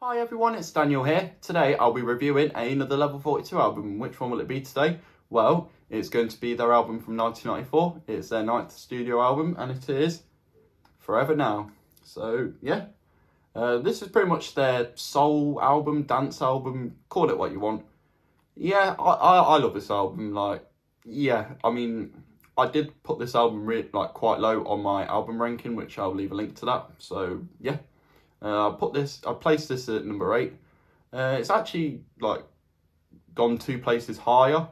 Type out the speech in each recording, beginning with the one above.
Hi everyone, it's Daniel here. Today I'll be reviewing another Level 42 album. Which one will it be today? Well, it's going to be their album from 1994. It's their 9th studio album and it is Forever Now. So yeah, this is pretty much their soul album, dance album, call it what you want. Yeah, I love this album. I did put this album quite low on my album ranking, which I'll leave a link to that. So yeah. I placed this at number 8. It's actually gone 2 places higher,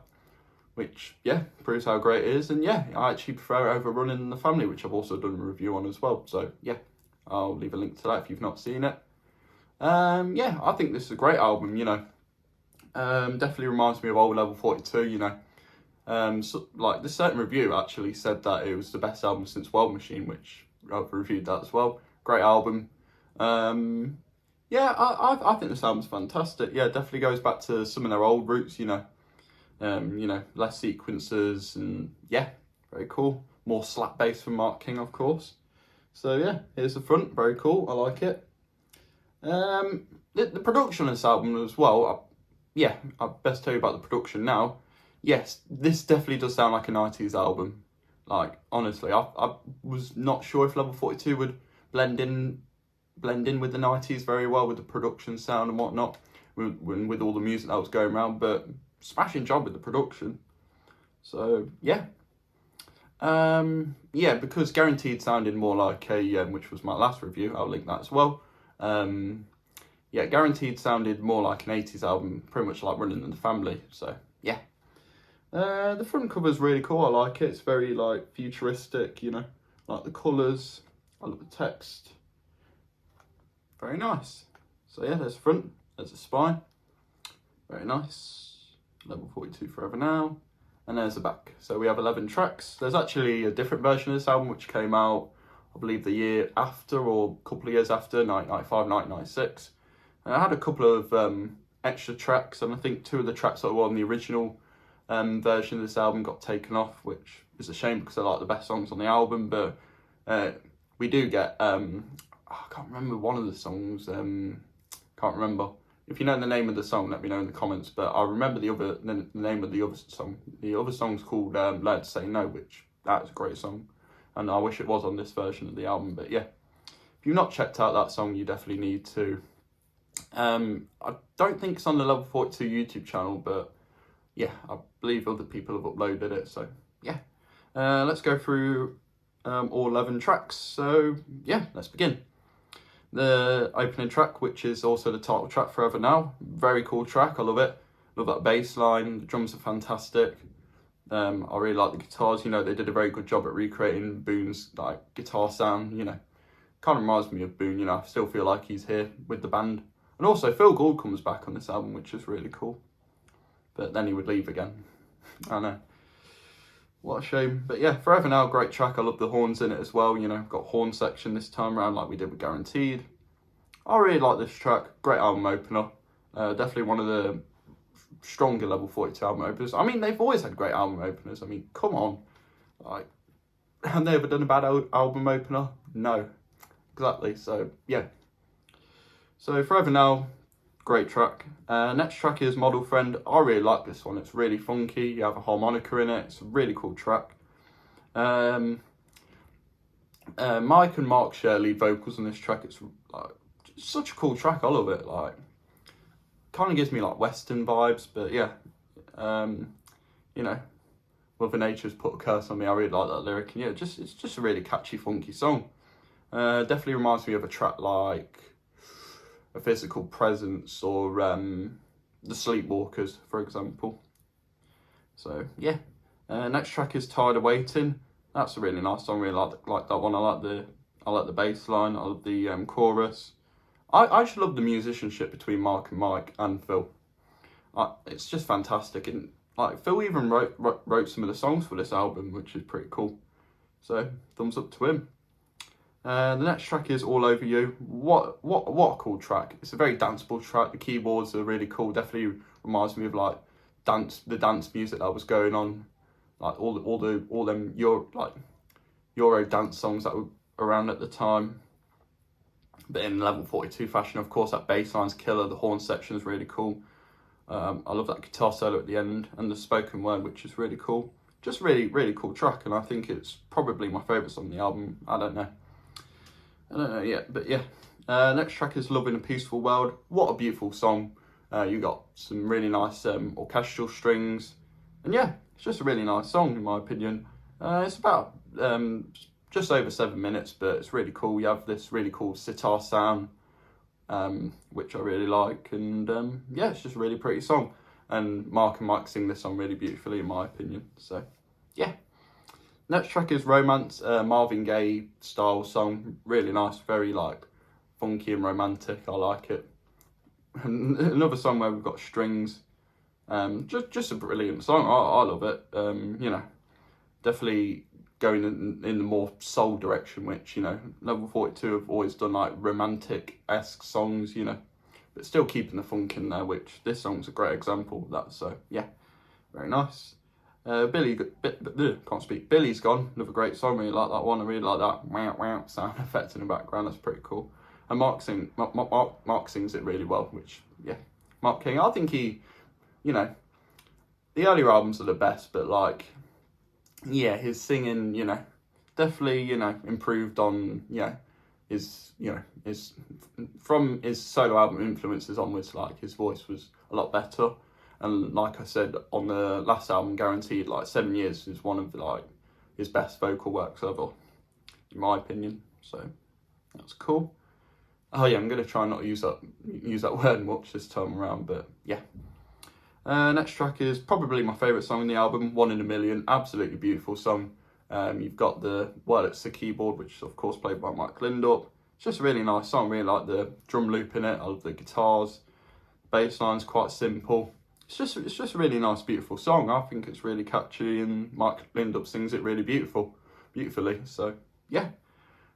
which proves how great it is. And yeah, I actually prefer it over Running in the Family, which I've also done a review on as well. So yeah, I'll leave a link to that if you've not seen it. I think this is a great album. Definitely reminds me of old Level 42. This certain review actually said that it was the best album since World Machine, which I've reviewed that as well. Great album. I think this album's fantastic. Yeah, it definitely goes back to some of their old roots, less sequences and yeah, very cool. More slap bass from Mark King, of course. So yeah, here's the front, very cool, I like it. The production of this album as well, I best tell you about the production now. Yes, this definitely does sound like a 90s album. Like, honestly, I was not sure if Level 42 would blend in with the 90s very well with the production sound and whatnot, with all the music that was going around, but smashing job with the production. So yeah, because Guaranteed sounded more like a which was my last review, I'll link that as well. Guaranteed sounded more like an 80s album, pretty much like Running in the Family. So yeah, the front cover is really cool. I like it. It's very futuristic, like the colours. I love the text. Very nice. So yeah, there's front, there's the spine. Very nice. Level 42 Forever Now. And there's the back. So we have 11 tracks. There's actually a different version of this album which came out, I believe, the year after or a couple of years after, 1995, 1996. And I had a couple of extra tracks, and I think 2 of the tracks that were on the original version of this album got taken off, which is a shame because they're like the best songs on the album. But we do get I can't remember one of the songs. Can't remember. If you know the name of the song, let me know in the comments. But I remember the name of the other song. The other song's called "Learn to Say No," which that is a great song, and I wish it was on this version of the album. But yeah, if you've not checked out that song, you definitely need to. I don't think it's on the Level 42 YouTube channel, but yeah, I believe other people have uploaded it. So yeah, let's go through all 11 tracks. So yeah, let's begin. The opening track, which is also the title track, Forever Now. Very cool track, I love it. Love that bass line, the drums are fantastic. I really like the guitars, they did a very good job at recreating Boone's guitar sound, Kind of reminds me of Boone, I still feel like he's here with the band. And also Phil Gould comes back on this album, which is really cool. But then he would leave again. I know. What a shame. But yeah, Forever Now, great track. I love the horns in it as well. Got horn section this time around like we did with Guaranteed. I really like this track. Great album opener. Definitely one of the stronger Level 42 album openers. I mean, they've always had great album openers. I mean, come on. Have they ever done a bad album opener? No. Exactly. So, yeah. So, Forever Now, great track. Next track is Model Friend. I really like this one. It's really funky. You have a harmonica in it. It's a really cool track. Mike and Mark share lead vocals on this track. It's such a cool track. I love it. Kind of gives me Western vibes. But yeah, Mother Nature's put a curse on me. I really like that lyric. And yeah, it's just a really catchy, funky song. Definitely reminds me of a track like A Physical Presence or The Sleepwalkers, for example. So yeah, next track is Tired of Waiting. That's a really nice song. Really like that one. I like the bass line. I love the chorus. I just love the musicianship between Mark and Mike and Phil. It's just fantastic. And Phil even wrote some of the songs for this album, which is pretty cool. So thumbs up to him. The next track is All Over You. What a cool track. It's a very danceable track. The keyboards are really cool. Definitely reminds me of the dance music that was going on. All them Euro dance songs that were around at the time. but in Level 42 fashion. Of course, that bass line's killer, the horn section is really cool. I love that guitar solo at the end, and the spoken word, which is really cool. Just really, really cool track, and I think it's probably my favourite song on the album. I don't know yet, but yeah. Next track is Love in a Peaceful World. What a beautiful song. You got some really nice orchestral strings, and yeah, it's just a really nice song in my opinion. It's about just over 7 minutes, but it's really cool. You have this really cool sitar sound, which I really like, and yeah, it's just a really pretty song. And Mark and Mike sing this song really beautifully in my opinion. So yeah. Next track is Romance, Marvin Gaye style song. Really nice, very like funky and romantic. I like it. Another song where we've got strings. Just a brilliant song. I love it. You know, definitely going in the more soul direction, which, you know, Level 42 have always done like romantic-esque songs, you know, but still keeping the funk in there, which this song's a great example of that. So yeah, very nice. Can't speak. Billy's Gone, another great song. Really like that one. I really like that wow sound effect in the background. That's pretty cool. And Mark sings it really well, which yeah, Mark King. I think he, you know, the earlier albums are the best, but like, yeah, his singing, you know, definitely, you know, improved on, his from his solo album influences onwards. Like his voice was a lot better. And like I said on the last album, Guaranteed, like 7 Years is one of the, like his best vocal works ever, in my opinion. So that's cool. Oh yeah, I'm gonna try not to use that word much this time around, but yeah. Next track is probably my favourite song on the album, One in a Million. Absolutely beautiful song. You've got the Wurlitzer keyboard, which is of course played by Mike Lindop. It's just a really nice song. Really like the drum loop in it. I love the guitars. Bass line's quite simple. It's just a really nice, beautiful song. I think it's really catchy, and Mike Lindop sings it really beautifully. So yeah,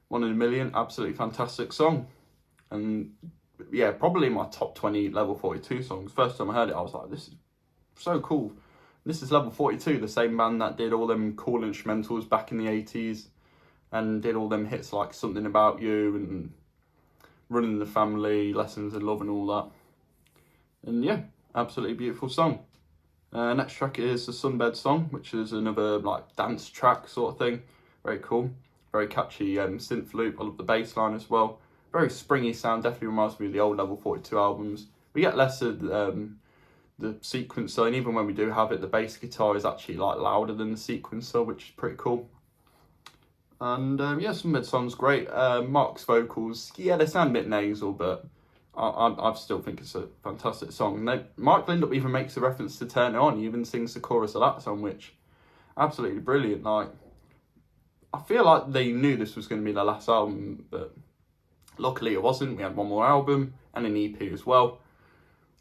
One in a Million, absolutely fantastic song. And yeah, probably my top 20 Level 42 songs. First time I heard it, I was like, this is so cool. This is Level 42, the same band that did all them cool instrumentals back in the 80s and did all them hits like Something About You and Running in the Family, Lessons in Love and all that. And yeah, absolutely beautiful song. Next track is the Sunbed Song, which is another like dance track sort of thing. Very cool, very catchy synth loop. I love the bass line as well. Very springy sound, definitely reminds me of the old Level 42 albums. We get less of the sequencer, and even when we do have it, the bass guitar is actually like louder than the sequencer, which is pretty cool. And yeah, Sunbed Song's great. Mark's vocals, yeah, they sound a bit nasal, but I still think it's a fantastic song. Mark Lindop even makes a reference to Turn It On. He even sings the chorus of that song, which absolutely brilliant. Like, I feel like they knew this was going to be their last album, but luckily it wasn't. We had one more album and an EP as well.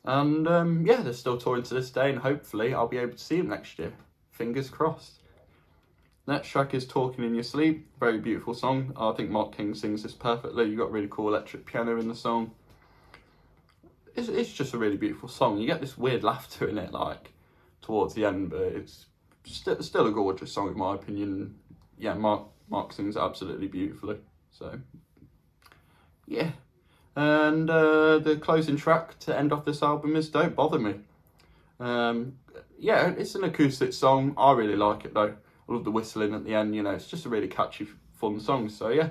And yeah, they're still touring to this day, and hopefully I'll be able to see them next year. Fingers crossed. Next track is Talking in Your Sleep. Very beautiful song. I think Mark King sings this perfectly. You've got really cool electric piano in the song. It's just a really beautiful song. You get this weird laughter in it, like, towards the end, but it's still a gorgeous song in my opinion. Yeah, Mark sings it absolutely beautifully. So, yeah. And the closing track to end off this album is Don't Bother Me. Yeah, it's an acoustic song. I really like it though. I love the whistling at the end, you know, it's just a really catchy, fun song. So yeah,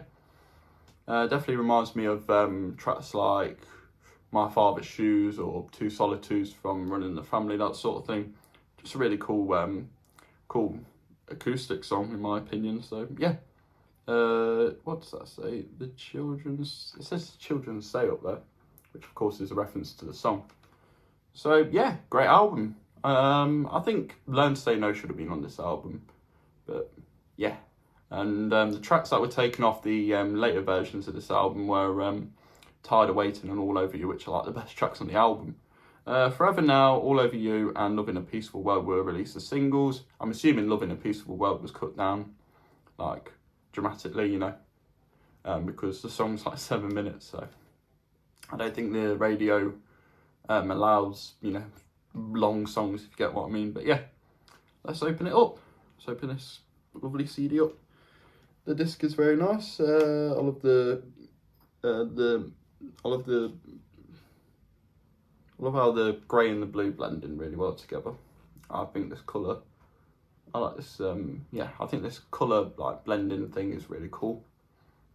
definitely reminds me of tracks like My Father's Shoes or Two Solitudes from Running in the Family, that sort of thing. Just a really cool, cool acoustic song in my opinion. So yeah. What does that say? It says Children's Say up there, which of course is a reference to the song. So yeah, great album. I think Learn to Say No should have been on this album, but yeah. And the tracks that were taken off the later versions of this album were Tired of Waiting and All Over You, which are like the best tracks on the album. Forever Now, All Over You and Love in a Peaceful World were released as singles. I'm assuming Love in a Peaceful World was cut down, like, dramatically, you know, because the song's like 7 minutes, so I don't think the radio allows, you know, long songs, if you get what I mean. But yeah, let's open it up. Let's open this lovely CD up. The disc is very nice. I love the I love the I love how the grey and the blue blend in really well together. I think this colour, I like this, yeah, I think this colour like blending thing is really cool.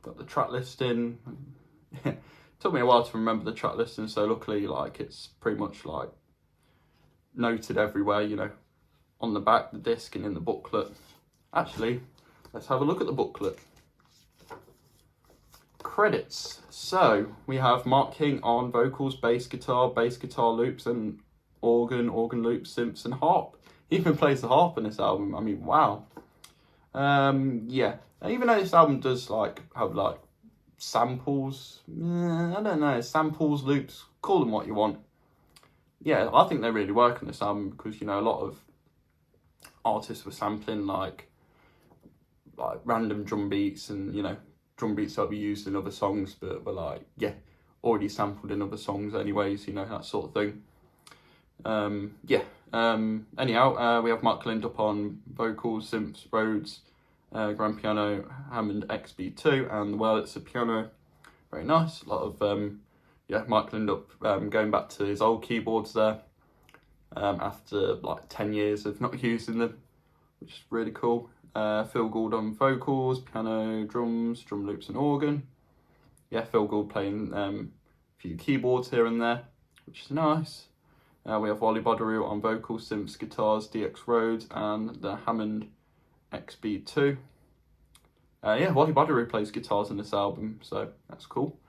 Got the track listing. It took me a while to remember the track listing, so luckily like it's pretty much like noted everywhere, you know, on the back, the disc and in the booklet. Actually, let's have a look at the booklet. Credits. So we have Mark King on vocals, bass guitar loops, and organ loops, synths, and harp. He even plays the harp in this album. I mean, wow. Yeah. Even though this album does like have like samples, I don't know, samples, loops, call them what you want. Yeah, I think they really work on this album because, you know, a lot of artists were sampling like random drum beats and, you know, drum beats that will be used in other songs, but like, yeah, already sampled in other songs anyways, you know, that sort of thing. Anyhow, we have Mark Lindup on vocals, synths, Rhodes, grand piano, Hammond XB2, and well, it's a piano. Very nice. A lot of Mark Lindup going back to his old keyboards there after like 10 years of not using them, which is really cool. Phil Gould on vocals, piano, drums, drum loops, and organ. Yeah, Phil Gould playing a few keyboards here and there, which is nice. We have Wally Bodarou on vocals, synths, guitars, DX Rhodes, and the Hammond XB2. Wally Bodarou plays guitars in this album, so that's cool.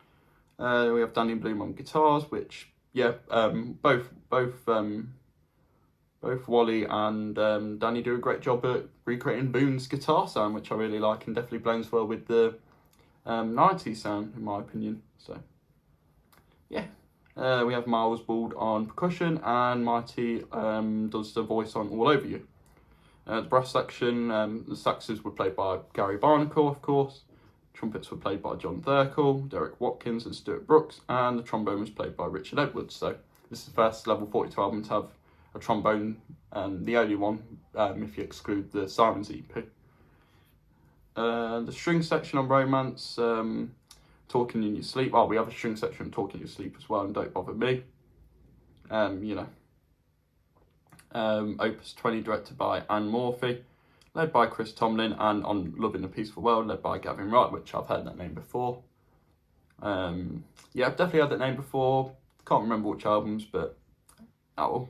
We have Danny Bloom on guitars, which, both Wally and Danny do a great job at recreating Boone's guitar sound, which I really like and definitely blends well with the 90s sound, in my opinion. So, yeah. We have Miles Bald on percussion, and Mighty does the voice on All Over You. The brass section, the saxes were played by Gary Barnacle, of course. Trumpets were played by John Thurkel, Derek Watkins and Stuart Brooks, and the trombone was played by Richard Edwards. So this is the first Level 42 album to have a trombone, the only one, if you exclude the Sirens EP. The string section on Romance, Talking in Your Sleep. Oh, we have a string section on Talking in Your Sleep as well, and Don't Bother Me. Opus 20 directed by Anne Morphy, led by Chris Tomlin, and on Loving a Peaceful World, led by Gavin Wright, which I've heard that name before. I've definitely heard that name before. Can't remember which albums, but oh well.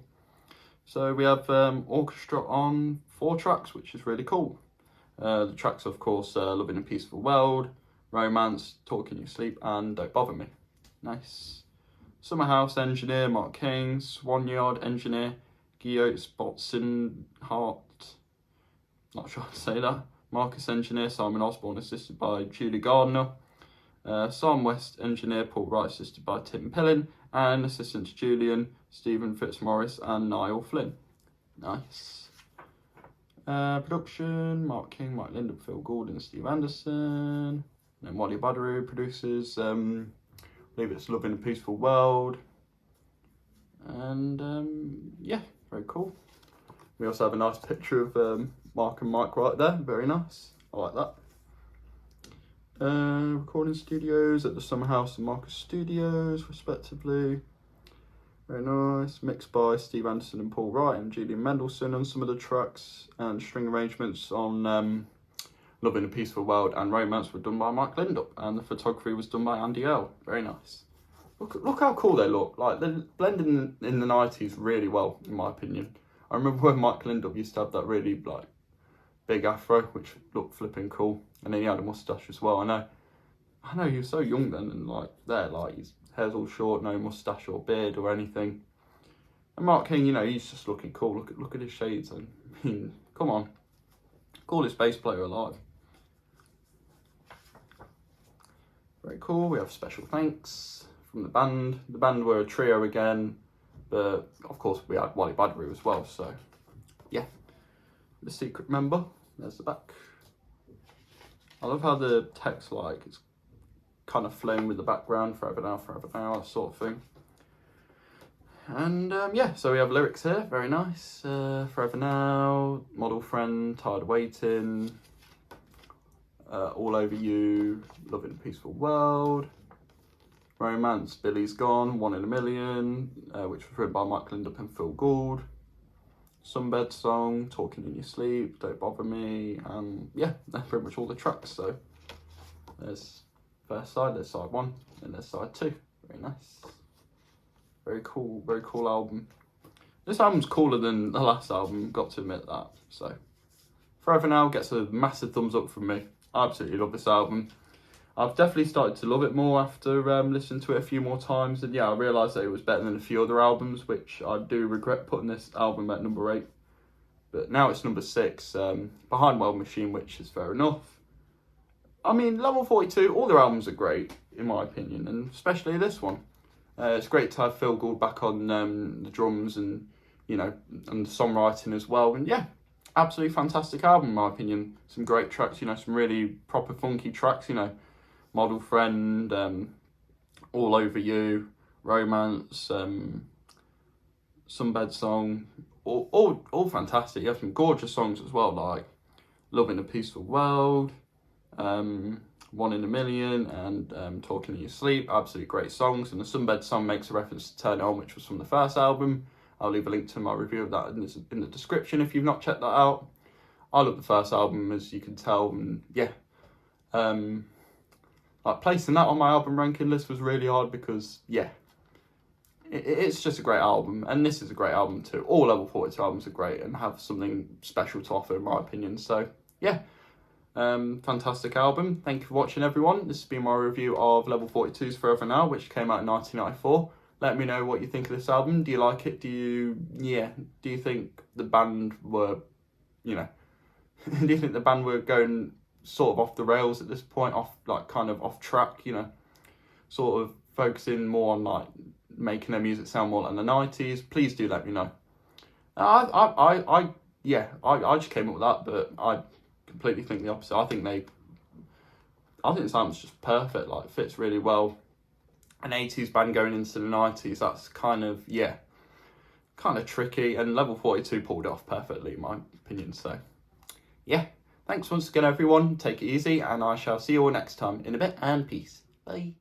So we have orchestra on 4 tracks, which is really cool. The tracks, of course, Loving a Peaceful World, Romance, Talking in Your Sleep, and Don't Bother Me. Nice. Summer House engineer, Mark King. Swan-Yard engineer, Guillaume Spotson Hart. Not sure how to say that. Marcus engineer, Simon Osborne, assisted by Julie Gardner. Psalm West engineer, Paul Wright, assisted by Tim Pillin. And assistant to Julian, Stephen Fitzmaurice and Niall Flynn. Nice. Production, Mark King, Mike Lindup, Phil Gould and Steve Anderson. And then Wally Bodarou produces, I believe it's Love in a Peaceful World. And very cool. We also have a nice picture of Mark and Mike right there, very nice. I like that. Recording studios at the Summer House and Marcus Studios, respectively. Very nice. Mixed by Steve Anderson and Paul Wright and Julian Mendelsohn on some of the tracks, and string arrangements on Love in a Peaceful World and Romance were done by Mike Lindup, and the photography was done by Andy Earl. Very nice. Look how cool they look. Like, they're blending in the 90s really well, in my opinion. I remember when Mike Lindup used to have that really like big afro, which looked flipping cool, and then he had a moustache as well. I know he was so young then, and like his hair's all short, no moustache or beard or anything. And Mark King, you know, he's just looking cool. Look at his shades. I mean, come on, coolest bass player alive. Very cool. We have special thanks from the band. The band were a trio again, but of course we had Wally Bodarou as well. So yeah, the secret member. There's the back. I love how the text it's kind of flowing with the background, forever now, that sort of thing. And so we have lyrics here, very nice. Forever Now, Model Friend, Tired of Waiting, All Over You, Love in a Peaceful World. Romance, Billy's Gone, One in a Million, which was written by Mike Lindup and Phil Gould. Sunbed Song, Talking in Your Sleep, Don't Bother Me, and yeah, that's pretty much all the tracks. So there's first side, there's side 1, and there's side 2. Very nice. Very cool album. This album's cooler than the last album, got to admit that. So Forever Now gets a massive thumbs up from me. I absolutely love this album. I've definitely started to love it more after listening to it a few more times. And yeah, I realised that it was better than a few other albums, which I do regret putting this album at number 8. But now it's number 6, behind World Machine, which is fair enough. I mean, Level 42, all their albums are great, in my opinion, and especially this one. It's great to have Phil Gould back on the drums and, you know, and the songwriting as well. And yeah, absolutely fantastic album, in my opinion. Some great tracks, you know, some really proper funky tracks, you know. Model Friend, All Over You, Romance, Sunbed Song, all fantastic. You have some gorgeous songs as well, like Love in a Peaceful World, One in a Million, and Talking in Your Sleep. Absolutely great songs. And the Sunbed Song makes a reference to Turn It On, which was from the first album. I'll leave a link to my review of that in the description if you've not checked that out. I love the first album, as you can tell, and yeah. Like placing that on my album ranking list was really hard because, yeah, it's just a great album. And this is a great album too. All Level 42 albums are great and have something special to offer, in my opinion. So, yeah, fantastic album. Thank you for watching, everyone. This has been my review of Level 42's Forever Now, which came out in 1994. Let me know what you think of this album. Do you like it? Do you think the band were, you know, do you think the band were going sort of off the rails at this point, kind of off track, you know, sort of focusing more on like making their music sound more like the 90s? Please do let me know. I just came up with that, but I completely think the opposite. I think this album's just perfect, like fits really well. An 80s band going into the 90s, that's kind of tricky, and Level 42 pulled it off perfectly, in my opinion. So yeah, thanks once again, everyone. Take it easy, and I shall see you all next time in a bit, and peace. Bye.